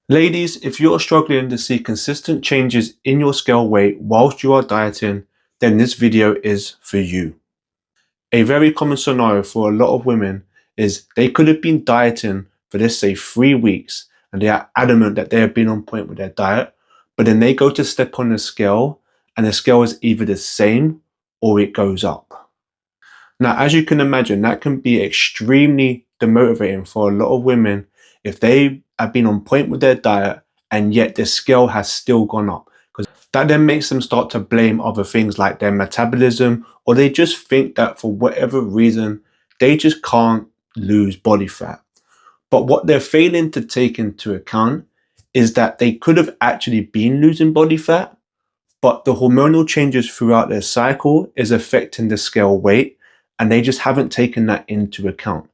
Ladies, if you're struggling to see consistent changes in your scale weight whilst you are dieting, then this video is for you. A very common scenario for a lot of women is they could have been dieting for, let's say, 3 weeks, and they are adamant that they have been on point with their diet, but then they go to step on the scale and the scale is either the same or it goes up. Now, as you can imagine, that can be extremely demotivating for a lot of women if they have been on point with their diet and yet their scale has still gone up. Because that then makes them start to blame other things like their metabolism, or they just think that for whatever reason, they just can't lose body fat. But what they're failing to take into account is that they could have actually been losing body fat, but the hormonal changes throughout their cycle is affecting the scale weight, and they just haven't taken that into account.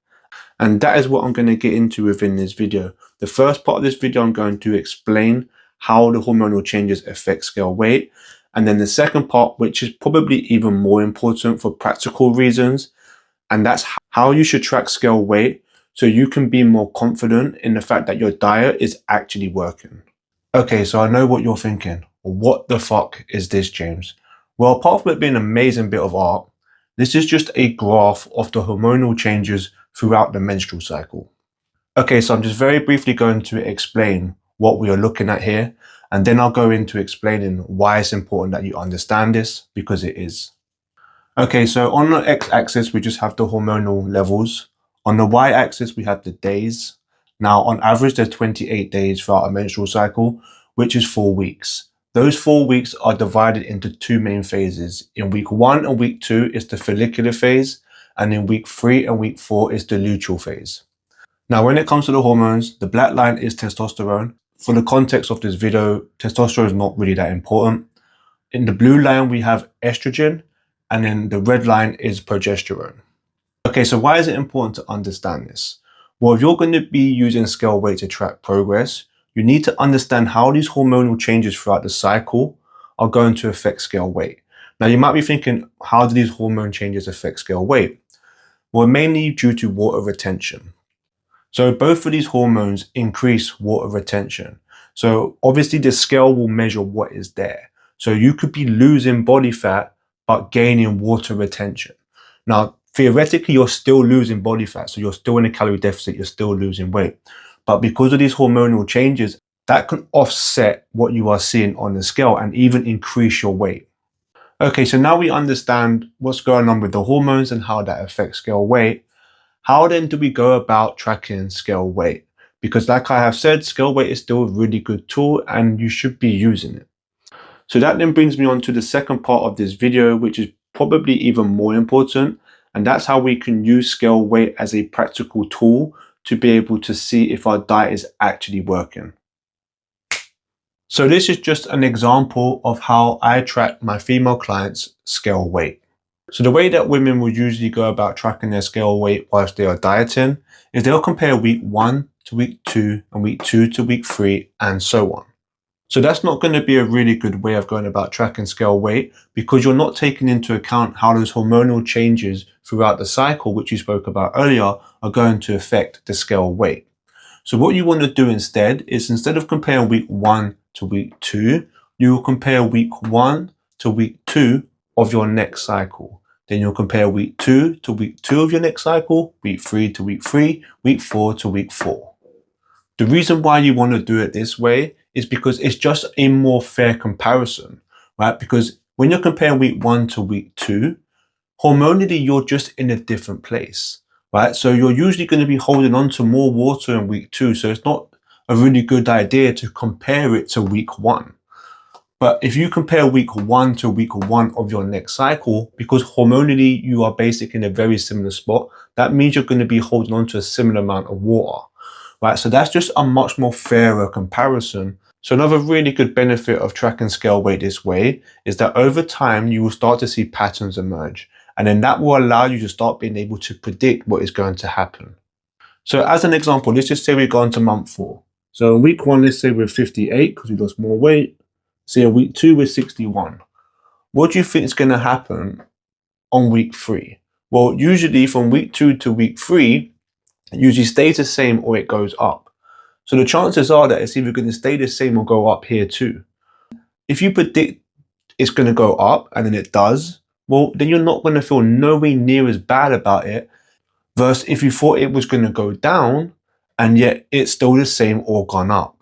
And that is what I'm going to get into within this video. The first part of this video, I'm going to explain how the hormonal changes affect scale weight. And then the second part, which is probably even more important for practical reasons, and that's how you should track scale weight so you can be more confident in the fact that your diet is actually working. Okay, so I know what you're thinking. What the fuck is this, James? Well, apart from it being an amazing bit of art, this is just a graph of the hormonal changes throughout the menstrual cycle. Okay, so I'm just very briefly going to explain what we are looking at here, and then I'll go into explaining why it's important that you understand this, because it is. Okay, so on the x-axis, we just have the hormonal levels. On the y-axis, we have the days. Now, on average, there's 28 days throughout a menstrual cycle, which is 4 weeks. Those 4 weeks are divided into two main phases. In week 1 and week 2 is the follicular phase, and in week 3 and week 4 is the luteal phase. Now, when it comes to the hormones, the black line is testosterone. For the context of this video, testosterone is not really that important. In the blue line, we have estrogen, and then the red line is progesterone. Okay, so why is it important to understand this? Well, if you're going to be using scale weight to track progress, you need to understand how these hormonal changes throughout the cycle are going to affect scale weight. Now, you might be thinking, how do these hormone changes affect scale weight? Well, mainly due to water retention. So both of these hormones increase water retention. So obviously the scale will measure what is there. So you could be losing body fat, but gaining water retention. Now, theoretically, you're still losing body fat. So you're still in a calorie deficit, you're still losing weight. But because of these hormonal changes, that can offset what you are seeing on the scale and even increase your weight. Okay, so now we understand what's going on with the hormones and how that affects scale weight. How then do we go about tracking scale weight? Because like I have said, scale weight is still a really good tool and you should be using it. So that then brings me on to the second part of this video, which is probably even more important. And that's how we can use scale weight as a practical tool to be able to see if our diet is actually working. So this is just an example of how I track my female clients' scale weight. So the way that women will usually go about tracking their scale weight whilst they are dieting is they'll compare week 1 to week 2 and week 2 to week 3 and so on. So that's not going to be a really good way of going about tracking scale weight, because you're not taking into account how those hormonal changes throughout the cycle, which you spoke about earlier, are going to affect the scale weight. So what you want to do instead is, instead of comparing week 1 to week 2, you will compare week 1 to week 2 of your next cycle. Then you'll compare week 2 to week 2 of your next cycle, week 3 to week 3, week 4 to week 4. The reason why you want to do it this way is because it's just a more fair comparison, right? Because when you're comparing week 1 to week 2, hormonally, you're just in a different place, right? So you're usually going to be holding on to more water in week 2. So it's not a really good idea to compare it to week 1. But if you compare week 1 to week 1 of your next cycle, because hormonally you are basically in a very similar spot, that means you're going to be holding on to a similar amount of water, right? So that's just a much more fairer comparison. So another really good benefit of tracking scale weight this way is that over time you will start to see patterns emerge. And then that will allow you to start being able to predict what is going to happen. So as an example, let's just say we go on to month 4. So in week 1, let's say we're 58 because we lost more weight. Say in week 2, we're 61. What do you think is going to happen on week 3? Well, usually from week 2 to week 3, it usually stays the same or it goes up. So the chances are that it's either going to stay the same or go up here too. If you predict it's going to go up and then it does, well, then you're not going to feel nowhere near as bad about it. Versus if you thought it was going to go down and yet it's still the same or gone up.